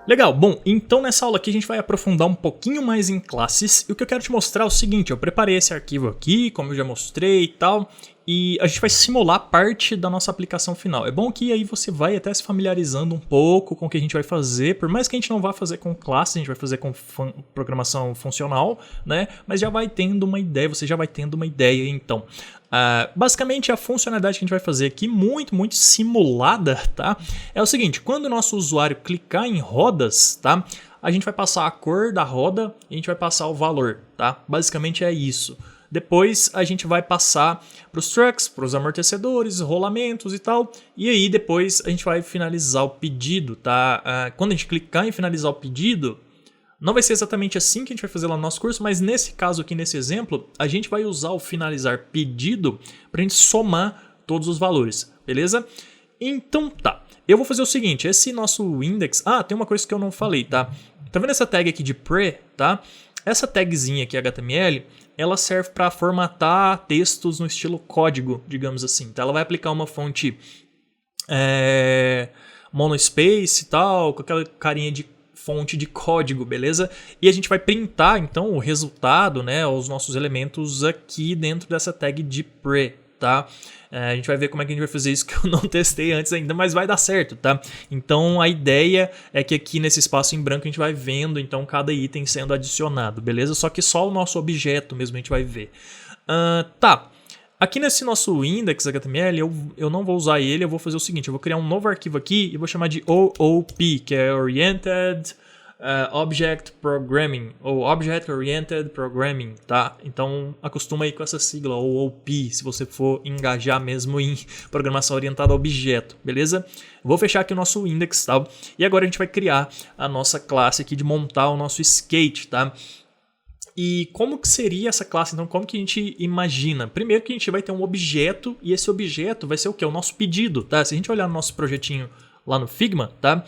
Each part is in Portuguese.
Legal, bom, então nessa aula aqui a gente vai aprofundar um pouquinho mais em classes, e o que eu quero te mostrar é o seguinte: eu preparei esse arquivo aqui, como eu já mostrei e tal, e a gente vai simular parte da nossa aplicação final. É bom que aí você vai até se familiarizando um pouco com o que a gente vai fazer, por mais que a gente não vá fazer com classes, a gente vai fazer com programação funcional, né? Mas já vai tendo uma ideia, você já vai tendo uma ideia então. Basicamente a funcionalidade que a gente vai fazer aqui, muito simulada, tá? É o seguinte: quando o nosso usuário clicar em rodas, tá? A gente vai passar a cor da roda e a gente vai passar o valor, tá? Basicamente é isso. Depois a gente vai passar para os trucks, para os amortecedores, rolamentos e tal. E aí depois a gente vai finalizar o pedido, tá? Quando a gente clicar em finalizar o pedido, não vai ser exatamente assim que a gente vai fazer lá no nosso curso, mas nesse caso aqui, nesse exemplo, a gente vai usar o finalizar pedido para a gente somar todos os valores, beleza? Então tá, eu vou fazer o seguinte: esse nosso index... tem uma coisa que eu não falei, tá? Tá vendo essa tag aqui de pre, tá? Essa tagzinha aqui HTML, ela serve para formatar textos no estilo código, digamos assim, tá? Ela vai aplicar uma fonte monospace e tal, com aquela carinha de fonte de código, beleza? E a gente vai printar então o resultado, né, os nossos elementos aqui dentro dessa tag de pre, tá? A gente vai ver como é que a gente vai fazer isso, que eu não testei antes ainda, mas vai dar certo, tá? Então a ideia é que aqui nesse espaço em branco a gente vai vendo então cada item sendo adicionado, beleza? Só que só o nosso objeto mesmo a gente vai ver. Tá. Aqui nesse nosso index HTML, eu não vou usar ele, eu vou fazer o seguinte: eu vou criar um novo arquivo aqui e vou chamar de OOP, que é Oriented Object Programming, ou Object Oriented Programming, tá? Então acostuma aí com essa sigla, OOP, se você for engajar mesmo em programação orientada a objeto, beleza? Vou fechar aqui o nosso index, tá? E agora a gente vai criar a nossa classe aqui de montar o nosso skate, tá? E como que seria essa classe? Então, como que a gente imagina? Primeiro que a gente vai ter um objeto, e esse objeto vai ser o quê? O nosso pedido, tá? Se a gente olhar no nosso projetinho lá no Figma, tá?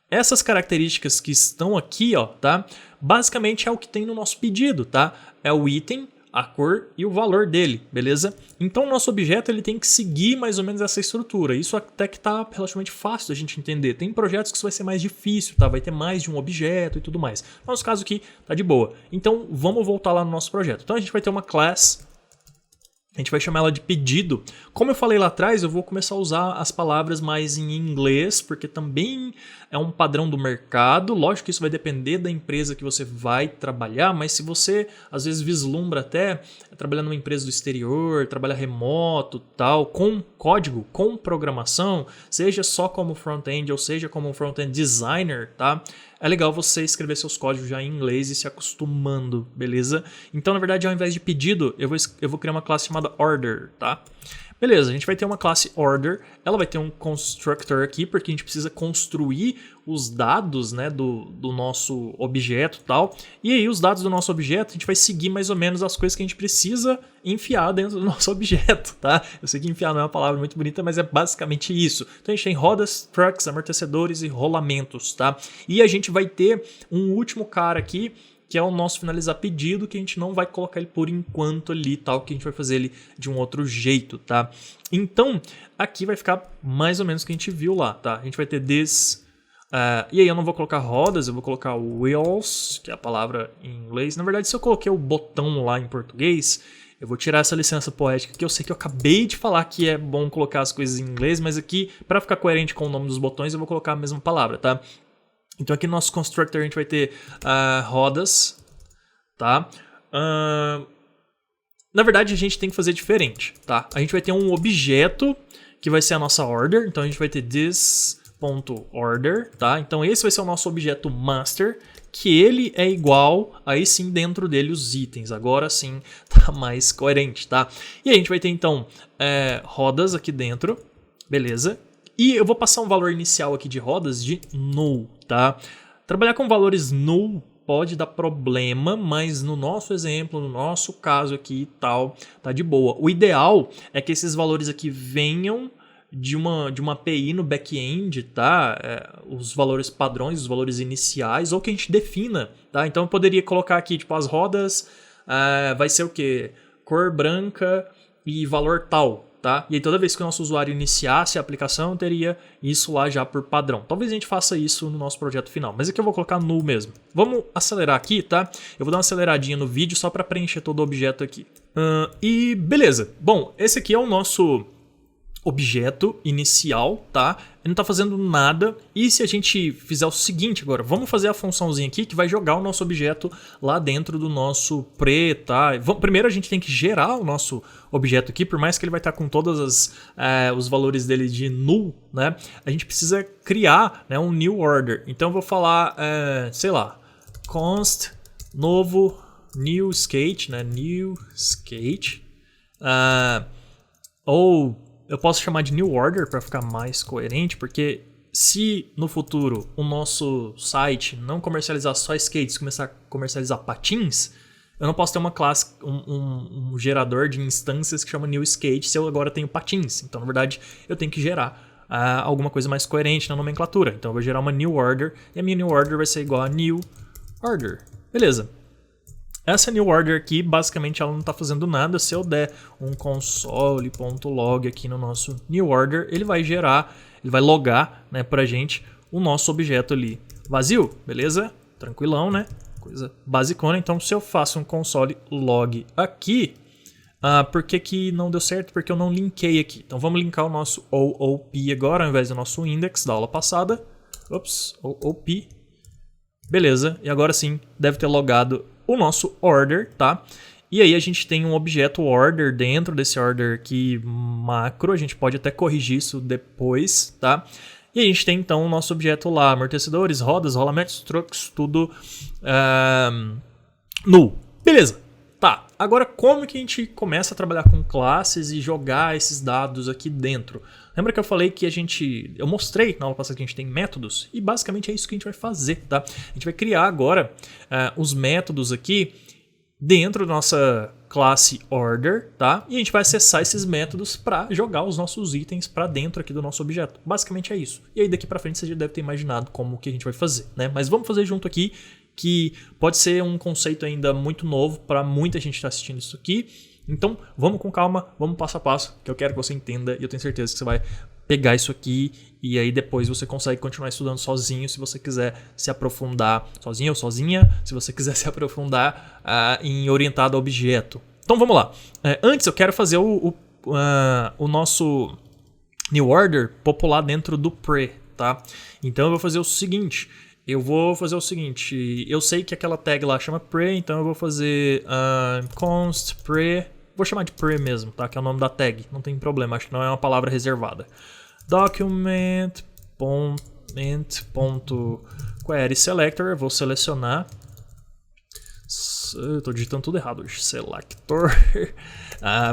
Essas características que estão aqui, ó, tá? Basicamente é o que tem no nosso pedido, tá? É o item, a cor e o valor dele, beleza? Então o nosso objeto ele tem que seguir mais ou menos essa estrutura. Isso até que tá relativamente fácil da gente entender. Tem projetos que isso vai ser mais difícil, tá? Vai ter mais de um objeto e tudo mais. No nosso caso aqui tá de boa. Então vamos voltar lá no nosso projeto. Então a gente vai ter uma class, a gente vai chamar ela de pedido. Como eu falei lá atrás, eu vou começar a usar as palavras mais em inglês, porque também é um padrão do mercado. Lógico que isso vai depender da empresa que você vai trabalhar, mas se você às vezes vislumbra até trabalhar numa empresa do exterior, trabalhar remoto, tal, com código, com programação, seja só como front-end ou seja como um front-end designer, tá? É legal você escrever seus códigos já em inglês e se acostumando, beleza? Então, na verdade, ao invés de pedido, eu vou criar uma classe chamada order, tá? Beleza, a gente vai ter uma classe order, ela vai ter um constructor aqui, porque a gente precisa construir os dados, né, do nosso objeto e tal. E aí os dados do nosso objeto, a gente vai seguir mais ou menos as coisas que a gente precisa enfiar dentro do nosso objeto, tá? Eu sei que enfiar não é uma palavra muito bonita, mas é basicamente isso. Então a gente tem rodas, trucks, amortecedores e rolamentos, tá? E a gente vai ter um último cara aqui, que é o nosso finalizar pedido, que a gente não vai colocar ele por enquanto ali, tal, que a gente vai fazer ele de um outro jeito, tá? Então, aqui vai ficar mais ou menos o que a gente viu lá, tá? A gente vai ter this, e aí eu não vou colocar rodas, eu vou colocar wheels, que é a palavra em inglês. Na verdade, se eu coloquei o botão lá em português, eu vou tirar essa licença poética, que eu sei que eu acabei de falar que é bom colocar as coisas em inglês, mas aqui, para ficar coerente com o nome dos botões, eu vou colocar a mesma palavra, tá? Então aqui no nosso constructor a gente vai ter rodas, tá? Na verdade a gente tem que fazer diferente, tá? A gente vai ter um objeto que vai ser a nossa order, então a gente vai ter this.order, tá? Então esse vai ser o nosso objeto master, que ele é igual, aí sim dentro dele os itens, agora sim tá mais coerente, tá? E aí a gente vai ter então rodas aqui dentro, beleza? E eu vou passar um valor inicial aqui de rodas de null, tá? Trabalhar com valores null pode dar problema, mas no nosso exemplo, no nosso caso aqui e tal, tá de boa. O ideal é que esses valores aqui venham de uma API no back-end, tá? Os valores padrões, os valores iniciais, ou que a gente defina, tá? Então eu poderia colocar aqui, tipo, as rodas vai ser o quê? Cor branca e valor tal. tá? E aí toda vez que o nosso usuário iniciasse a aplicação, teria isso lá já por padrão. Talvez a gente faça isso no nosso projeto final, mas aqui eu vou colocar null mesmo. Vamos acelerar aqui, tá? Eu vou dar uma aceleradinha no vídeo só para preencher todo o objeto aqui. E beleza. Bom, esse aqui é o nosso objeto inicial, tá? Ele não tá fazendo nada. E se a gente fizer o seguinte agora, vamos fazer a funçãozinha aqui que vai jogar o nosso objeto lá dentro do nosso pre, tá? Primeiro a gente tem que gerar o nosso objeto aqui, por mais que ele vai estar com todos os valores dele de null, né? A gente precisa criar, né, um new order. Então eu vou falar, sei lá, const novo new skate, né? New skate. Ou eu posso chamar de new order para ficar mais coerente, porque se no futuro o nosso site não comercializar só skates, começar a comercializar patins, eu não posso ter uma classe, um gerador de instâncias que chama new skate se eu agora tenho patins. Então, na verdade, eu tenho que gerar alguma coisa mais coerente na nomenclatura. Então, eu vou gerar uma new order e a minha new order vai ser igual a new order. Beleza. Essa new order aqui, basicamente, ela não está fazendo nada. Se eu der um console.log aqui no nosso new order, ele vai gerar, ele vai logar, né, pra gente o nosso objeto ali vazio, beleza? Tranquilão, né? Coisa basicona. Então, se eu faço um console log aqui, por que não deu certo? Porque eu não linkei aqui. Então, vamos linkar o nosso OOP agora, ao invés do nosso index da aula passada. Ops, OOP. Beleza, e agora sim, deve ter logado o nosso order, tá? E aí a gente tem um objeto order dentro desse order aqui macro, a gente pode até corrigir isso depois, tá? E a gente tem então o nosso objeto lá, amortecedores, rodas, rolamentos, trucks, tudo null. Beleza, tá. Agora como que a gente começa a trabalhar com classes e jogar esses dados aqui dentro? Lembra que eu falei que eu mostrei na aula passada que a gente tem métodos? E basicamente é isso que a gente vai fazer, tá? A gente vai criar agora os métodos aqui dentro da nossa classe order, tá? E a gente vai acessar esses métodos para jogar os nossos itens para dentro aqui do nosso objeto. Basicamente é isso. E aí daqui para frente você já deve ter imaginado como que a gente vai fazer, né? Mas vamos fazer junto aqui, que pode ser um conceito ainda muito novo para muita gente que está assistindo isso aqui. Então, vamos com calma, vamos passo a passo, que eu quero que você entenda e eu tenho certeza que você vai pegar isso aqui e aí depois você consegue continuar estudando sozinho se você quiser se aprofundar, sozinho ou sozinha, se você quiser se aprofundar em orientado a objeto. Então, vamos lá. Antes, eu quero fazer o nosso new order popular dentro do pre, tá? Então, eu vou fazer o seguinte... Eu sei que aquela tag lá chama pre, então eu vou fazer const pre, vou chamar de pre mesmo, tá? Que é o nome da tag, não tem problema, acho que não é uma palavra reservada. Document.query selector, vou selecionar. Eu tô digitando tudo errado hoje. Selector.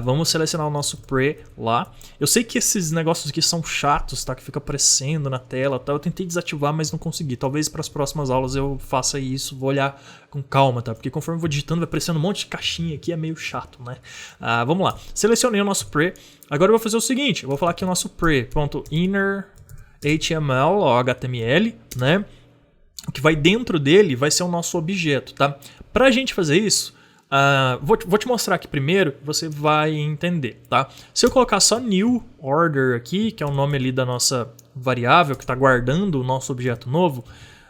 Vamos selecionar o nosso pre lá. Eu sei que esses negócios aqui são chatos, tá? Que fica aparecendo na tela, tá? Eu tentei desativar, mas não consegui. Talvez para as próximas aulas eu faça isso. Vou olhar com calma, tá? Porque conforme eu vou digitando, vai aparecendo um monte de caixinha aqui. É meio chato, né? Vamos lá. Selecionei o nosso pre. Agora eu vou fazer o seguinte. Eu vou falar aqui o nosso pre.inner HTML ou HTML, né? O que vai dentro dele vai ser o nosso objeto, tá? Pra gente fazer isso, vou te mostrar aqui primeiro, você vai entender, tá? Se eu colocar só new order aqui, que é o nome ali da nossa variável que está guardando o nosso objeto novo,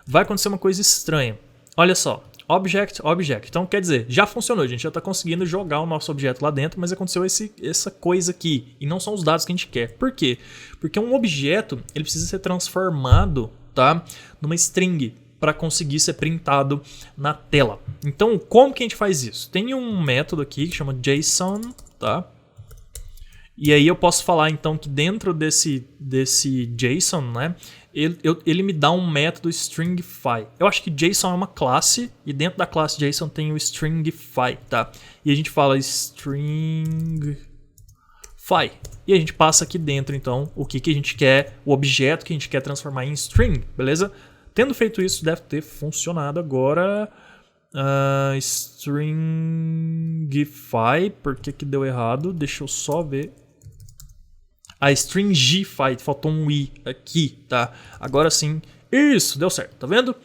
vai acontecer uma coisa estranha. Olha só, object. Então quer dizer, já funcionou, a gente já está conseguindo jogar o nosso objeto lá dentro, mas aconteceu essa coisa aqui, e não são os dados que a gente quer. Por quê? Porque um objeto ele precisa ser transformado, tá, numa string, para conseguir ser printado na tela. Então, como que a gente faz isso? Tem um método aqui que chama JSON, tá? E aí eu posso falar então que dentro desse JSON, né, ele me dá um método stringify. Eu acho que JSON é uma classe e dentro da classe JSON tem o stringify, tá? E a gente fala stringify. E a gente passa aqui dentro então o que a gente quer, o objeto que a gente quer transformar em string, beleza? Tendo feito isso, deve ter funcionado agora. Stringify, por que deu errado? Deixa eu só ver. Stringify, faltou um i aqui, tá? Agora sim, isso, deu certo, tá vendo?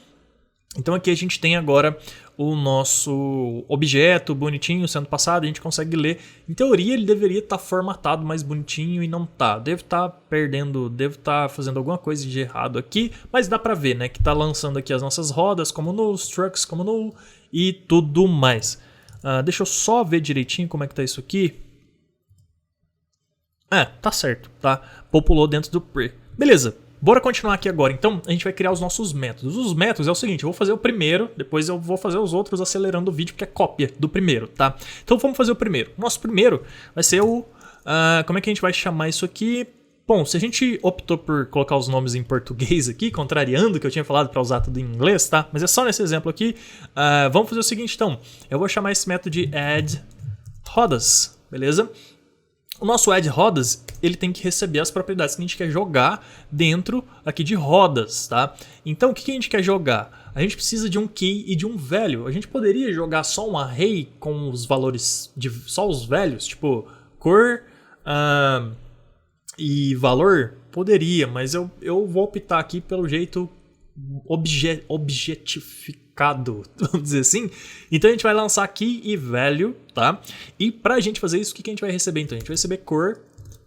Então aqui a gente tem agora o nosso objeto bonitinho sendo passado, a gente consegue ler. Em teoria ele deveria estar formatado mais bonitinho e não tá. Deve estar perdendo, deve estar fazendo alguma coisa de errado aqui, mas dá pra ver, né, que tá lançando aqui as nossas rodas como null, structs como null e tudo mais. Deixa eu só ver direitinho como é que tá isso aqui. Tá certo, tá? Populou dentro do pre. Beleza. Bora continuar aqui agora. Então, a gente vai criar os nossos métodos. Os métodos é o seguinte, eu vou fazer o primeiro, depois eu vou fazer os outros acelerando o vídeo, porque é cópia do primeiro, tá? Então, vamos fazer o primeiro. O nosso primeiro vai ser o... como é que a gente vai chamar isso aqui? Bom, se a gente optou por colocar os nomes em português aqui, contrariando o que eu tinha falado para usar tudo em inglês, tá? Mas é só nesse exemplo aqui. Vamos fazer o seguinte, então. Eu vou chamar esse método de addRodas, beleza? O nosso addRodas, ele tem que receber as propriedades que a gente quer jogar dentro aqui de rodas, tá? Então, o que a gente quer jogar? A gente precisa de um key e de um value. A gente poderia jogar só um array com os valores, só os values, tipo cor e valor? Poderia, mas eu vou optar aqui pelo jeito objetificado, vamos dizer assim. Então a gente vai lançar key e value, tá? E pra gente fazer isso, o que a gente vai receber? Então a gente vai receber cor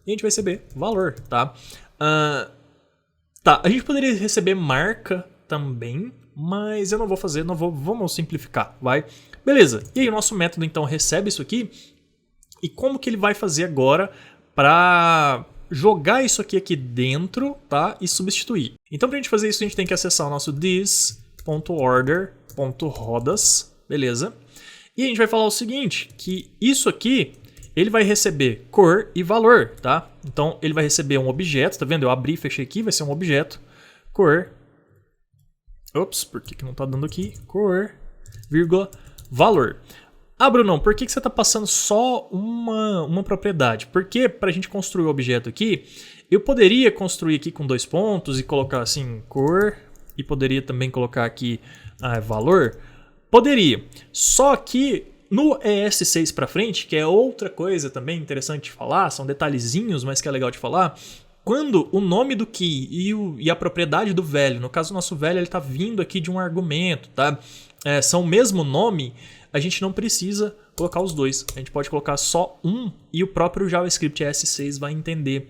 e a gente vai receber valor, tá? A gente poderia receber marca também, mas eu não vou fazer, vamos simplificar, vai? Beleza, e aí o nosso método então recebe isso aqui, e como que ele vai fazer agora pra jogar isso aqui dentro, tá? E substituir. Então, pra gente fazer isso, a gente tem que acessar o nosso this.order.rodas, beleza? E a gente vai falar o seguinte, que isso aqui, ele vai receber cor e valor, tá? Então, ele vai receber um objeto, tá vendo? Eu abri e fechei aqui, vai ser um objeto, cor, ops, por que não tá dando aqui? Cor, vírgula, valor. Brunão, por que você está passando só uma propriedade? Porque para a gente construir o objeto aqui, eu poderia construir aqui com 2 pontos e colocar assim cor e poderia também colocar aqui valor? Poderia. Só que no ES6 para frente, que é outra coisa também interessante de falar, são detalhezinhos, mas que é legal de falar, quando o nome do key e a propriedade do value, no caso o nosso value ele está vindo aqui de um argumento, tá? São o mesmo nome, a gente não precisa colocar os dois. A gente pode colocar só um e o próprio JavaScript ES6 vai entender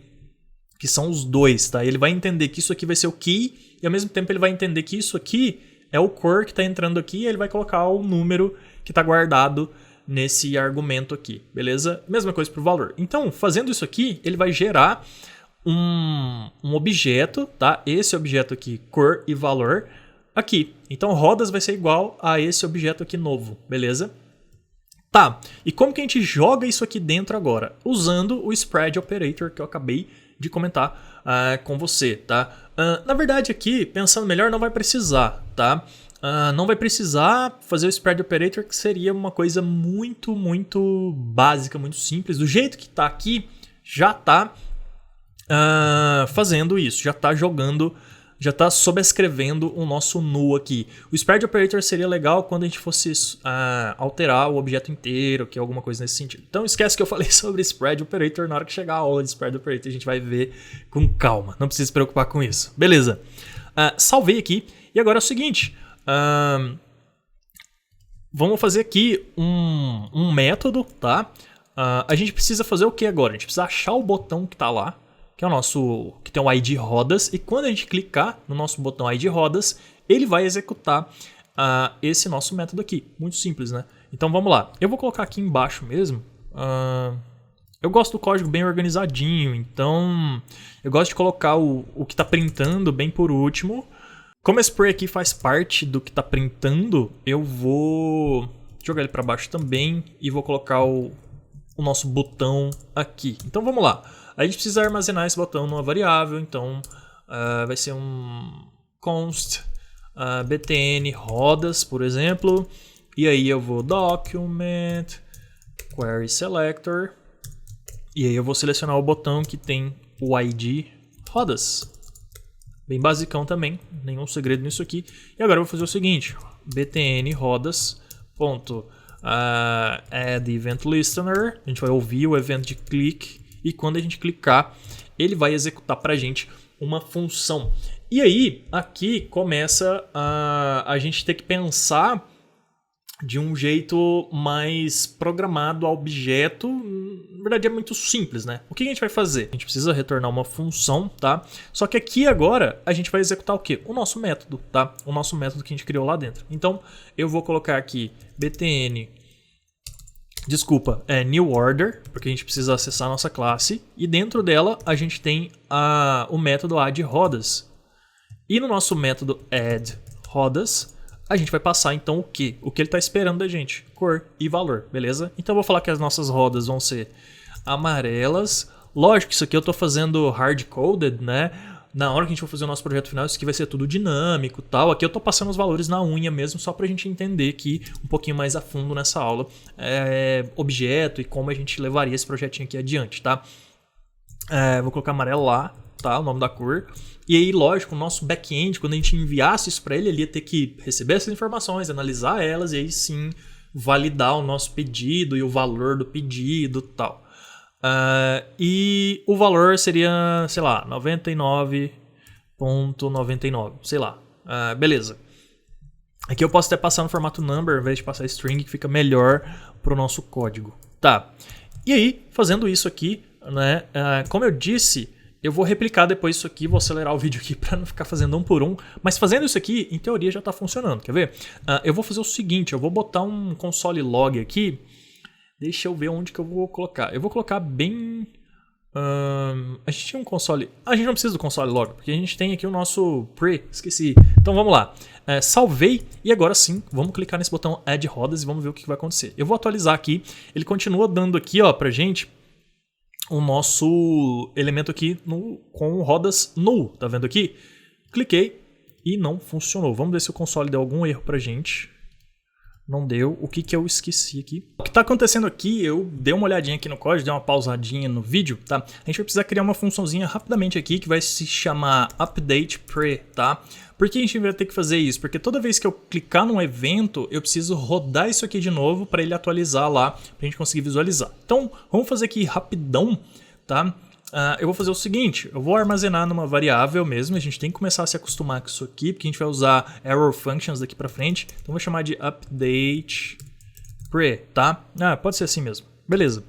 que são os dois, tá? Ele vai entender que isso aqui vai ser o key e ao mesmo tempo ele vai entender que isso aqui é o core que está entrando aqui e ele vai colocar o número que está guardado nesse argumento aqui, beleza? Mesma coisa para o valor. Então, fazendo isso aqui, ele vai gerar um objeto, tá? Esse objeto aqui, cor e valor, aqui. Então, rodas vai ser igual a esse objeto aqui novo, beleza? Tá, e como que a gente joga isso aqui dentro agora? Usando o spread operator que eu acabei de comentar com você, tá? Na verdade aqui, pensando melhor, não vai precisar, tá? Não vai precisar fazer o spread operator, que seria uma coisa muito, muito básica, muito simples. Do jeito que tá aqui, já tá fazendo isso, já tá jogando, já está sobrescrevendo o nosso null aqui. O spread operator seria legal quando a gente fosse alterar o objeto inteiro, que é alguma coisa nesse sentido. Então esquece que eu falei sobre spread operator, na hora que chegar a aula de spread operator a gente vai ver com calma, não precisa se preocupar com isso. Beleza, salvei aqui e agora é o seguinte, vamos fazer aqui um método, tá? A gente precisa fazer o que agora? A gente precisa achar o botão que está lá, que é o nosso, que tem o ID rodas, e quando a gente clicar no nosso botão ID rodas, ele vai executar esse nosso método aqui. Muito simples, né? Então vamos lá. Eu vou colocar aqui embaixo mesmo. Eu gosto do código bem organizadinho, então eu gosto de colocar o que está printando bem por último. Como esse spray aqui faz parte do que está printando, eu vou jogar ele para baixo também e vou colocar o nosso botão aqui. Então vamos lá. A gente precisa armazenar esse botão numa variável, então vai ser um const btn rodas, por exemplo, e aí eu vou document query selector, e aí eu vou selecionar o botão que tem o ID rodas. Bem basicão também, nenhum segredo nisso aqui. E agora eu vou fazer o seguinte, btn rodas ponto add event listener, a gente vai ouvir o evento de click. E quando a gente clicar, ele vai executar para a gente uma função. E aí, aqui começa a gente ter que pensar de um jeito mais programado a objeto. Na verdade é muito simples, né? O que a gente vai fazer? A gente precisa retornar uma função, tá? Só que aqui agora a gente vai executar o quê? O nosso método, tá? O nosso método que a gente criou lá dentro. Então eu vou colocar aqui btn, new order, porque a gente precisa acessar a nossa classe, e dentro dela a gente tem o método add rodas. E no nosso método add rodas, a gente vai passar então o quê? O que ele está esperando da gente, cor e valor, beleza? Então eu vou falar que as nossas rodas vão ser amarelas. Lógico que isso aqui eu estou fazendo hard-coded, né? Na hora que a gente for fazer o nosso projeto final, isso aqui vai ser tudo dinâmico e tal. Aqui eu estou passando os valores na unha mesmo, só para a gente entender aqui um pouquinho mais a fundo nessa aula, objeto e como a gente levaria esse projetinho aqui adiante, tá? Vou colocar amarelo lá, tá? O nome da cor. E aí, lógico, o nosso back-end, quando a gente enviasse isso para ele, ele ia ter que receber essas informações, analisar elas e aí sim validar o nosso pedido e o valor do pedido e tal. E o valor seria, sei lá, 99.99, sei lá. Beleza. Aqui eu posso até passar no formato number, ao invés de passar string, que fica melhor para o nosso código. Tá. E aí, fazendo isso aqui, né, como eu disse, eu vou replicar depois isso aqui, vou acelerar o vídeo aqui para não ficar fazendo um por um. Mas fazendo isso aqui, em teoria já está funcionando. Quer ver? Eu vou fazer o seguinte, eu vou botar um console log aqui. Deixa eu ver onde que eu vou colocar. Eu vou colocar bem... a gente tinha um console... a gente não precisa do console log, porque a gente tem aqui o nosso pre. Esqueci. Então vamos lá. Salvei e agora sim, vamos clicar nesse botão add rodas e vamos ver o que vai acontecer. Eu vou atualizar aqui. Ele continua dando aqui, ó, pra gente o nosso elemento aqui com rodas null, tá vendo aqui? Cliquei e não funcionou. Vamos ver se o console deu algum erro pra gente. Não deu. O que que eu esqueci aqui? O que tá acontecendo aqui, eu dei uma olhadinha aqui no código, dei uma pausadinha no vídeo, tá? A gente vai precisar criar uma funçãozinha rapidamente aqui que vai se chamar updatePre, tá? Por que a gente vai ter que fazer isso? Porque toda vez que eu clicar num evento, eu preciso rodar isso aqui de novo para ele atualizar lá, pra gente conseguir visualizar. Então, vamos fazer aqui rapidão, tá? Eu vou fazer o seguinte, eu vou armazenar numa variável mesmo, a gente tem que começar a se acostumar com isso aqui, porque a gente vai usar error functions daqui pra frente, então eu vou chamar de updatePre, tá? Pode ser assim mesmo, beleza.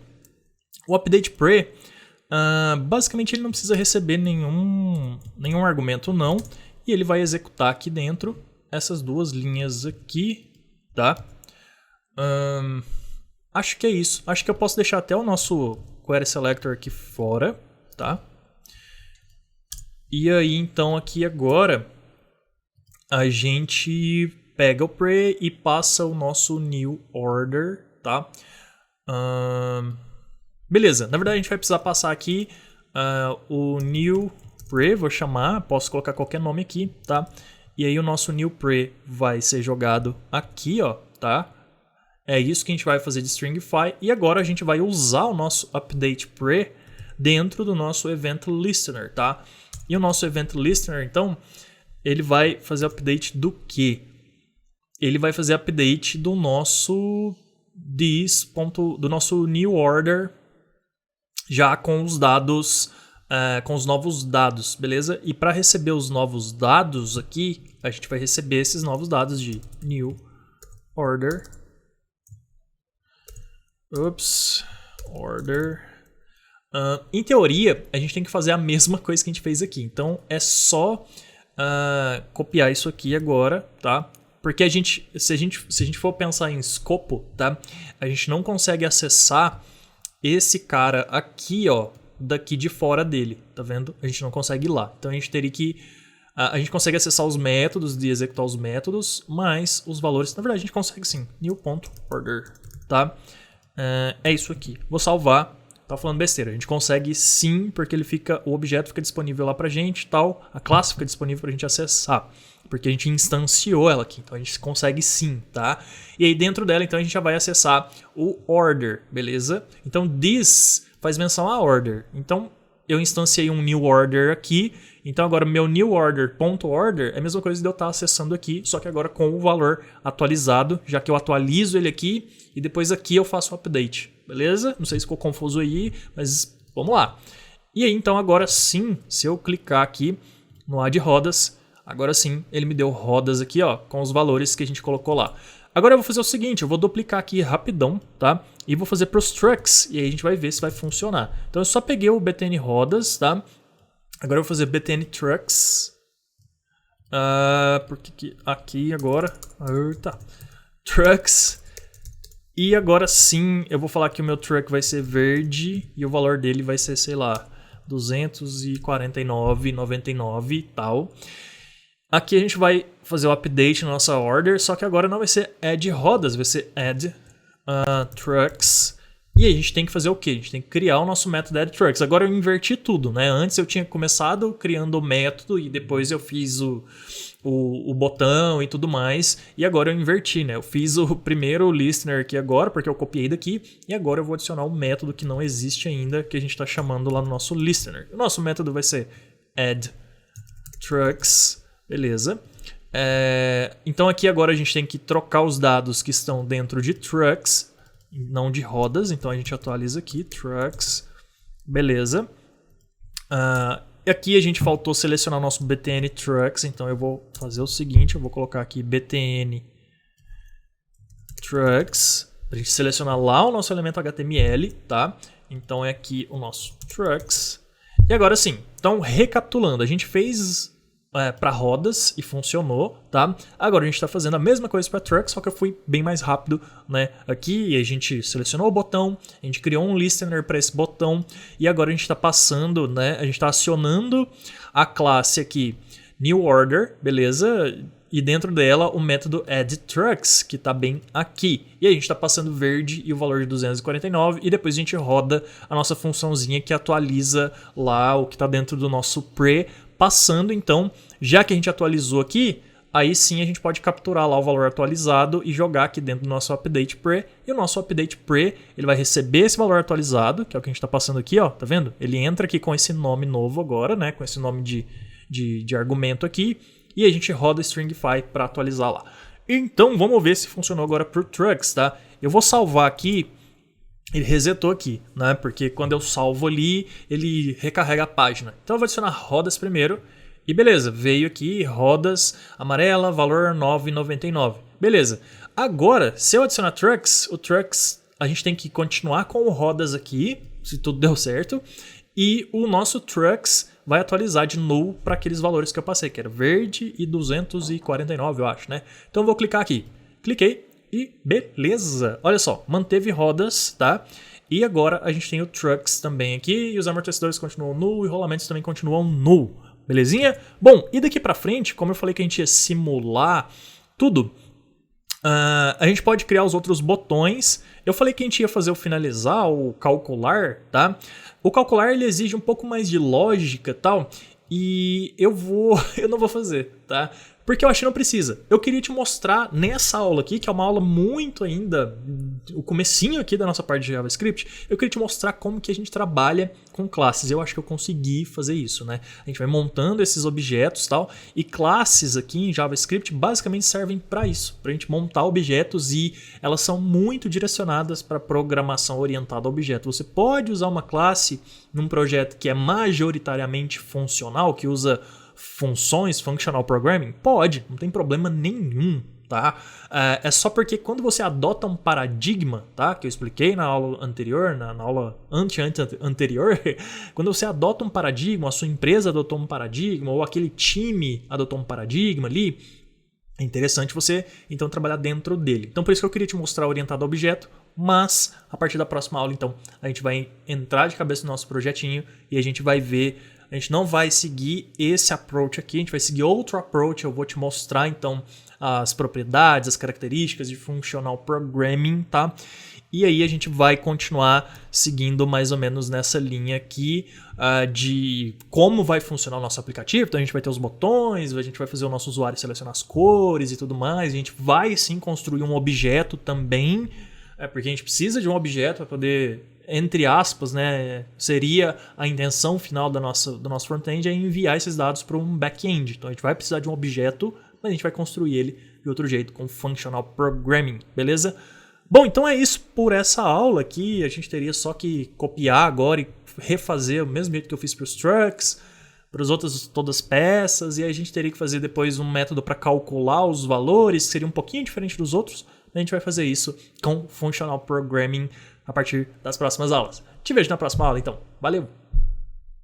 O updatePre, basicamente ele não precisa receber nenhum argumento não, e ele vai executar aqui dentro essas duas linhas aqui, tá? Acho que é isso, acho que eu posso deixar até o nosso query selector aqui fora, tá? E aí então aqui agora a gente pega o pre e passa o nosso new order, tá? Beleza, na verdade a gente vai precisar passar aqui o new pre, vou chamar, posso colocar qualquer nome aqui, tá? E aí o nosso new pre vai ser jogado aqui, ó, tá? É isso que a gente vai fazer de stringify e agora a gente vai usar o nosso updatePre dentro do nosso event listener, tá? E o nosso event listener, então, ele vai fazer update do quê? Ele vai fazer update do nosso do nosso new order já com os dados, com os novos dados, beleza? E para receber os novos dados aqui, a gente vai receber esses novos dados de new order. Order. Em teoria, a gente tem que fazer a mesma coisa que a gente fez aqui. Então, é só copiar isso aqui agora, tá? Porque se a gente for pensar em escopo, tá? A gente não consegue acessar esse cara aqui, ó, daqui de fora dele, tá vendo? A gente não consegue ir lá. Então, a gente teria que... a gente consegue acessar os métodos, de executar os métodos, mas os valores... Na verdade, a gente consegue sim. New.order, tá? É isso aqui. Vou salvar. Tá falando besteira. A gente consegue sim, porque o objeto fica disponível lá pra gente, tal. A classe fica disponível pra gente acessar, porque a gente instanciou ela aqui. Então a gente consegue sim, tá? E aí dentro dela, então a gente já vai acessar o order, beleza? Então this faz menção a order. Então eu instanciei um new order aqui. Então agora meu new order.order é a mesma coisa de eu estar acessando aqui, só que agora com o valor atualizado, já que eu atualizo ele aqui e depois aqui eu faço o update, beleza? Não sei se ficou confuso aí, mas vamos lá. E aí então agora sim, se eu clicar aqui no add rodas, agora sim ele me deu rodas aqui, ó, com os valores que a gente colocou lá. Agora eu vou fazer o seguinte, eu vou duplicar aqui rapidão, tá? E vou fazer para os trucks, e aí a gente vai ver se vai funcionar. Então eu só peguei o btn rodas, tá? Agora eu vou fazer btn trucks. Porque que aqui agora... Eita. Trucks. E agora sim, eu vou falar que o meu truck vai ser verde e o valor dele vai ser, sei lá, 249,99 e tal. Aqui a gente vai fazer o update na nossa order, só que agora não vai ser add rodas, vai ser add trucks. E aí a gente tem que fazer o quê? A gente tem que criar o nosso método add trucks. Agora eu inverti tudo, né? Antes eu tinha começado criando o método e depois eu fiz o botão e tudo mais. E agora eu inverti, né? Eu fiz o primeiro listener aqui agora, porque eu copiei daqui. E agora eu vou adicionar um método que não existe ainda, que a gente está chamando lá no nosso listener. O nosso método vai ser add trucks. Beleza. Então aqui agora a gente tem que trocar os dados que estão dentro de trucks, não de rodas. Então a gente atualiza aqui, trucks. Beleza. Aqui a gente faltou selecionar o nosso btn trucks, então eu vou fazer o seguinte, eu vou colocar aqui btn trucks, para a gente selecionar lá o nosso elemento HTML, tá? Então é aqui o nosso trucks. E agora sim, então recapitulando, a gente fez para rodas e funcionou, tá? Agora a gente está fazendo a mesma coisa para trucks, só que eu fui bem mais rápido, né? Aqui a gente selecionou o botão, a gente criou um listener para esse botão e agora a gente está passando, né? A gente está acionando a classe aqui new order, beleza? E dentro dela o método add trucks, que está bem aqui. E a gente está passando verde e o valor de 249 e depois a gente roda a nossa funçãozinha que atualiza lá o que está dentro do nosso pre, passando então, já que a gente atualizou aqui, aí sim a gente pode capturar lá o valor atualizado e jogar aqui dentro do nosso update pre. E o nosso update pre, ele vai receber esse valor atualizado, que é o que a gente está passando aqui, ó, tá vendo? Ele entra aqui com esse nome novo agora, né, com esse nome de argumento aqui, e a gente roda stringify para atualizar lá. Então vamos ver se funcionou agora para o trucks, tá? Eu vou salvar aqui. Ele resetou aqui, né? Porque quando eu salvo ali, ele recarrega a página. Então eu vou adicionar rodas primeiro. E beleza, veio aqui rodas amarela, valor 9,99. Beleza. Agora, se eu adicionar trucks, o trucks a gente tem que continuar com o rodas aqui, se tudo deu certo. E o nosso trucks vai atualizar de novo para aqueles valores que eu passei, que era verde e 249, eu acho, né? Então eu vou clicar aqui. Cliquei. E beleza, olha só, manteve rodas, tá? E agora a gente tem o trucks também aqui, e os amortecedores continuam null, e rolamentos também continuam null, belezinha? Bom, e daqui pra frente, como eu falei que a gente ia simular tudo, a gente pode criar os outros botões. Eu falei que a gente ia fazer o finalizar, o calcular, tá? O calcular ele exige um pouco mais de lógica e tal, e eu não vou fazer, tá? Porque eu acho que não precisa. Eu queria te mostrar nessa aula aqui, que é uma aula muito ainda, o comecinho aqui da nossa parte de JavaScript, eu queria te mostrar como que a gente trabalha com classes. Eu acho que eu consegui fazer isso, né? A gente vai montando esses objetos e tal, e classes aqui em JavaScript basicamente servem para isso, para a gente montar objetos e elas são muito direcionadas para programação orientada a objeto. Você pode usar uma classe num projeto que é majoritariamente funcional, que usa funções, functional programming? Pode, não tem problema nenhum, tá? É só porque quando você adota um paradigma, tá? Que eu expliquei na aula anterior, na aula anterior, quando você adota um paradigma, a sua empresa adotou um paradigma, ou aquele time adotou um paradigma ali, é interessante você, então, trabalhar dentro dele. Então, por isso que eu queria te mostrar orientado a objeto, mas a partir da próxima aula, então, a gente vai entrar de cabeça no nosso projetinho e a gente vai ver. A gente não vai seguir esse approach aqui, a gente vai seguir outro approach. Eu vou te mostrar então as propriedades, as características de functional programming, tá? E aí a gente vai continuar seguindo mais ou menos nessa linha aqui de como vai funcionar o nosso aplicativo. Então a gente vai ter os botões, a gente vai fazer o nosso usuário selecionar as cores e tudo mais. A gente vai sim construir um objeto também, porque a gente precisa de um objeto para poder, entre aspas, né, seria a intenção final do nosso front-end é enviar esses dados para um back-end. Então a gente vai precisar de um objeto, mas a gente vai construir ele de outro jeito, com functional programming, beleza? Bom, então é isso por essa aula aqui. A gente teria só que copiar agora e refazer o mesmo jeito que eu fiz para os trucks, para as outras todas as peças, e aí a gente teria que fazer depois um método para calcular os valores, que seria um pouquinho diferente dos outros, a gente vai fazer isso com Functional Programming a partir das próximas aulas. Te vejo na próxima aula, então. Valeu!